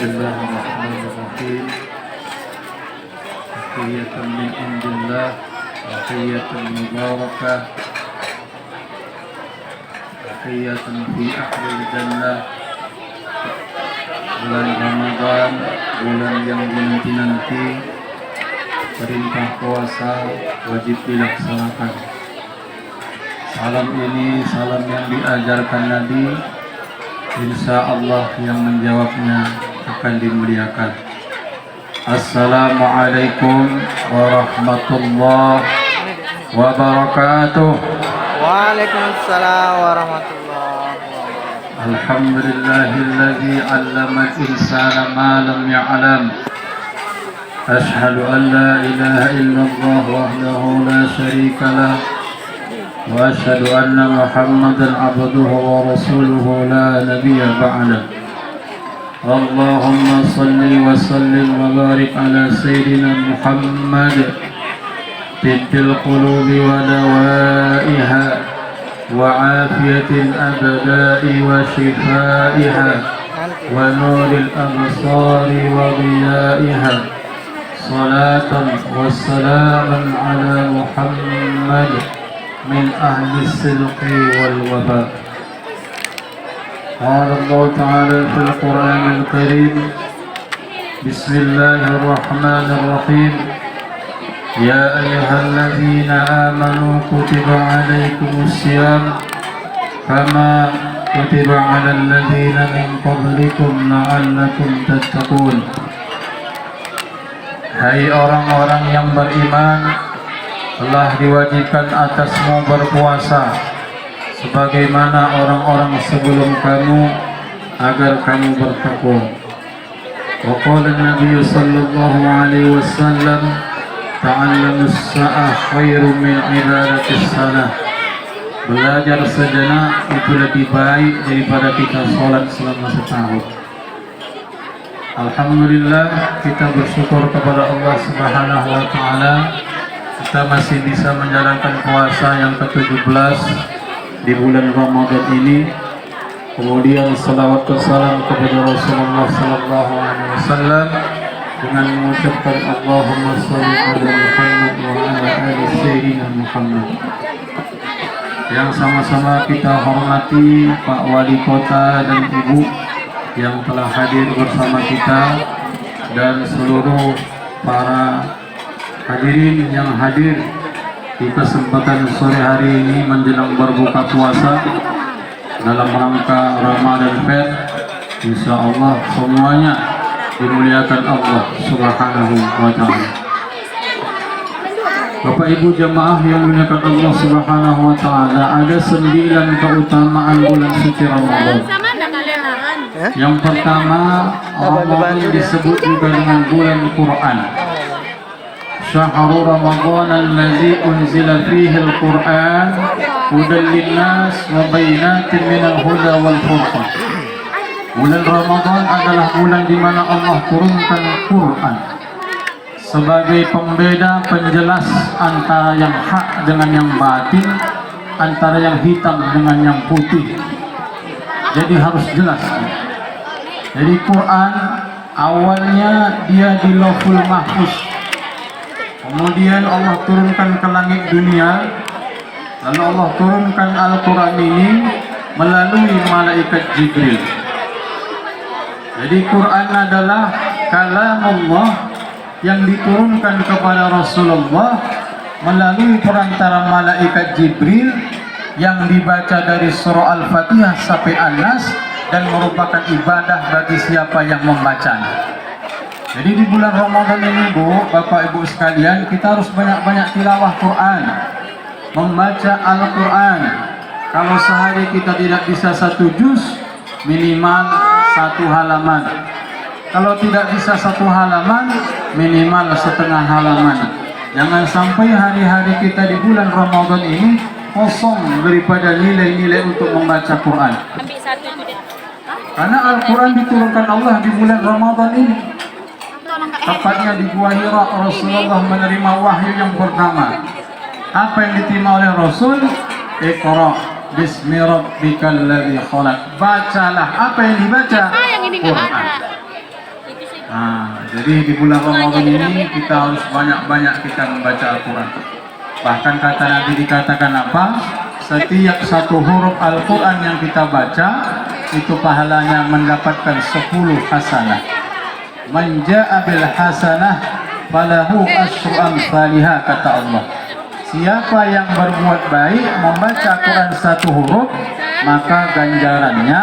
Bismillahirrahmanirrahim. Tahiyatan min indillah, tahiyatan mubarakah, tahiyatan fi ahlil jannah. Bulan Ramadan, bulan yang dinanti-nanti, perintah puasa wajib dilaksanakan. Salam ini salam yang diajarkan Nabi, insya Allah yang menjawabnya akan dimuliakan. Assalamualaikum warahmatullahi wabarakatuh. Waalaikumsalam warahmatullahi wabarakatuh. Alhamdulillahilladzi 'allamal insana ma lam ya'lam. Ashhadu an la ilaha illallah wahdahu la syarika lah. وأشهد أن محمدا عبده ورسوله لا نبي بعده. اللهم صل وسلم وبارك على سيدنا محمد طب القلوب ودوائها وعافية الأبداء وشفائها ونور الأبصار وضيائها. صلاة وسلاما على محمد من أهل الصدق والوفاء. قال الله تعالى في القرآن الكريم: بسم الله الرحمن الرحيم. يا أيها الذين آمنوا كتب عليكم الصيام كما كتب على الذين من قبلكم لعلكم تتقون. Hai orang-orang yang beriman, telah diwajibkan atasmu berpuasa sebagaimana orang-orang sebelum kamu agar kamu bertakwa. Wa qala an-nabiy sallallahu alaihi wasallam: ta'allamus sa'ah khairun min ibadatis salah. Belajar sejenak itu lebih baik daripada kita sholat selama setahun. Alhamdulillah, kita bersyukur kepada Allah Subhanahu wa taala. Kita masih bisa menjalankan puasa yang ke-17 di bulan Ramadan ini. Kemudian salawat dan salam kepada Rasulullah sallallahu alaihi wasallam dengan mengucapkan Allahumma shalli ala Muhammad wa ala ali sayyidina Muhammad. Yang sama-sama kita hormati Pak Wali Kota dan Ibu yang telah hadir bersama kita dan seluruh para hadirin yang hadir di kesempatan sore hari ini menjelang berbuka puasa dalam rangka Ramadan Fair. Insya Allah semuanya dimuliakan Allah Subhanahu wa ta'ala. Bapak Ibu jamaah yang dimuliakan Allah Subhanahu wa ta'ala, ada 9 keutamaan bulan suci Ramadan. Yang pertama, Ramadan disebut juga dengan bulan Quran. Syahrul Ramadan allazi unzila fihi al-Qur'an hudan lin-nas wa bayyinatin minal huda wal furqan. Bulan Ramadan adalah bulan di mana Allah turunkan Quran sebagai pembeda, penjelas antara yang hak dengan yang batin, antara yang hitam dengan yang putih. Jadi harus jelas. Jadi Quran awalnya dia di Lauhul Mahfuz. Kemudian Allah turunkan ke langit dunia, lalu Allah turunkan Al-Quran ini melalui malaikat Jibril. Jadi Quran adalah kalam Allah yang diturunkan kepada Rasulullah melalui perantara malaikat Jibril yang dibaca dari surah Al-Fatihah sampai An-Nas dan merupakan ibadah bagi siapa yang membacanya. Jadi di bulan Ramadan ini Bapak Ibu sekalian, kita harus banyak-banyak tilawah Quran, membaca Al-Quran. Kalau sehari kita tidak bisa 1 juz, minimal 1 halaman. Kalau tidak bisa 1 halaman, minimal setengah halaman. Jangan sampai hari-hari kita di bulan Ramadan ini kosong daripada nilai-nilai untuk membaca Quran. Karena Al-Quran diturunkan Allah di bulan Ramadan ini. Tepatnya di Gua Hira, Rasulullah menerima wahyu yang pertama. Apa yang diterima oleh Rasul? Iqra bismi rabbikal ladzi khalaq. Bacalah. Apa yang dibaca? Quran. Jadi di bulan Ramadan ini kita harus banyak-banyak kita membaca Al-Quran. Bahkan kata Nabi dikatakan apa? Setiap satu huruf Al-Quran yang kita baca itu pahalanya mendapatkan 10 hasanah. Man ja'a bil hasanah falahu asyru amsalihha, kata Allah. Siapa yang berbuat baik membaca Quran satu huruf, maka ganjarannya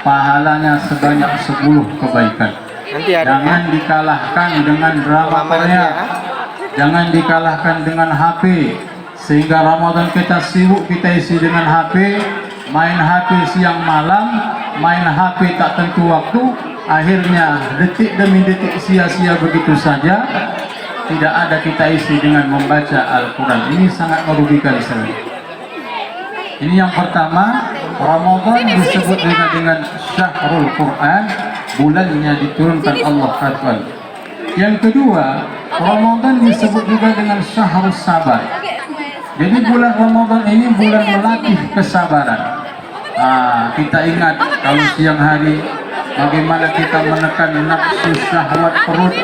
pahalanya sebanyak 10 kebaikan. Nanti ada Jangan dikalahkan dengan drama Korea, jangan dikalahkan dengan HP, sehingga Ramadan kita sibuk, kita isi dengan HP, main HP siang malam, main HP tak tentu waktu, akhirnya detik demi detik sia-sia begitu saja. Tidak ada kita isi dengan membaca Al-Quran. Ini sangat merugikan sekali. Ini yang pertama, Ramadan disebut juga dengan Syahrul Quran, bulannya diturunkan Allah Azza. Yang kedua, Ramadan disebut juga dengan Syahrul Sabar. Jadi bulan Ramadan ini bulan melatih kesabaran. Kita ingat kalau siang hari bagaimana kita menekan nafsu syahwat perut,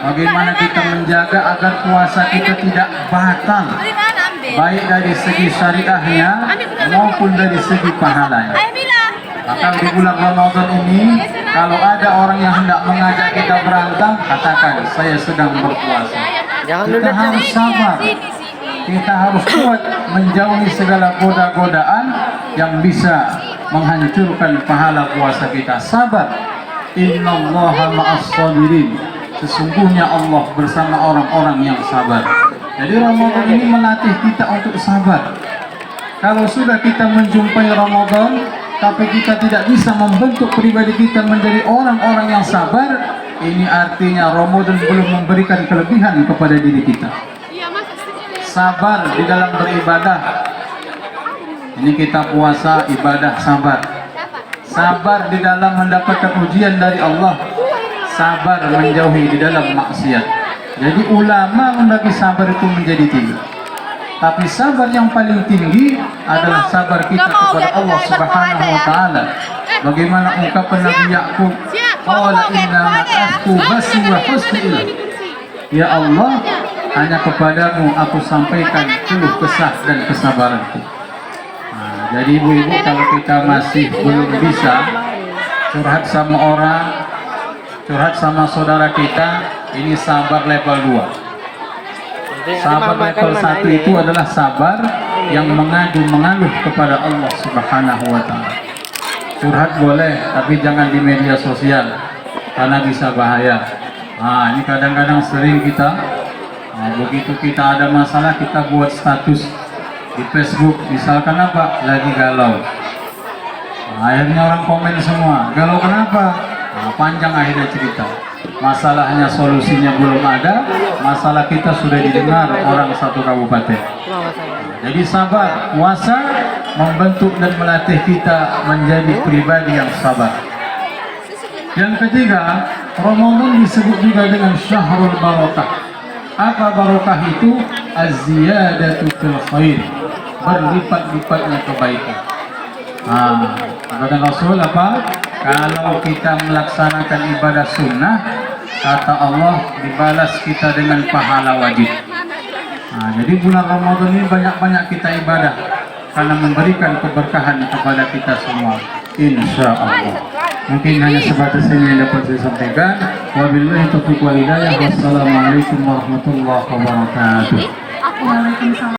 bagaimana kita menjaga agar puasa kita tidak batal, baik dari segi syariahnya maupun dari segi pahalanya. Maka di bulan Ramadan ini, kalau ada orang yang hendak mengajak kita berantem, katakan saya sedang berpuasa. Kita harus sabar, kita harus kuat menjauhi segala goda-godaan yang bisa menghancurkan pahala puasa kita. Sabar. Innallaha ma'as sabirin. Sesungguhnya Allah bersama orang-orang yang sabar. Jadi Ramadan ini melatih kita untuk sabar. Kalau sudah kita menjumpai Ramadan, tapi kita tidak bisa membentuk pribadi kita menjadi orang-orang yang sabar, ini artinya Ramadan belum memberikan kelebihan kepada diri kita. Sabar di dalam beribadah. Ini kita puasa, ibadah, sabar. Sabar di dalam mendapatkan ujian dari Allah. Sabar menjauhi di dalam maksiat. Jadi ulama membagi sabar itu menjadi 3. Tapi sabar yang paling tinggi adalah sabar kita kepada Allah Subhanahu wa taala. Bagaimana ungkapan Nabi Yakub, qala inna ma'astu basi wa husni ilah. Ya Allah, hanya kepadamu aku sampaikan keluh kesah dan kesabaranku. Jadi ibu-ibu, kalau kita masih belum bisa curhat sama orang, curhat sama saudara kita, ini sabar level 2. Sabar level 1 itu adalah sabar yang mengaluh kepada Allah Subhanahu wa taala. Curhat boleh, tapi jangan di media sosial karena bisa bahaya. Ini kadang-kadang sering kita begitu kita ada masalah, kita buat status di Facebook, misalkan apa, lagi galau. Akhirnya orang komen semua, galau kenapa? Panjang akhirnya cerita. Masalahnya solusinya belum ada, masalah kita sudah didengar orang satu kabupaten. Jadi sabar, puasa membentuk dan melatih kita menjadi pribadi yang sabar. Yang ketiga, Ramadan disebut juga dengan Syahrul Barakah. Apa barakah itu? Az-ziyadatu fil khair, berlipat-lipatnya kebaikan. Kata Rasul apa? Kalau kita melaksanakan ibadah sunnah, kata Allah, dibalas kita dengan pahala wajib. Jadi bulan Ramadan ini banyak-banyak kita ibadah karena memberikan keberkahan kepada kita semua, insya Allah. Mungkin hanya sebatas ini yang dapat saya sampaikan. Wabillahi taufiq wal hidayah. Wassalamualaikum warahmatullahi wabarakatuh.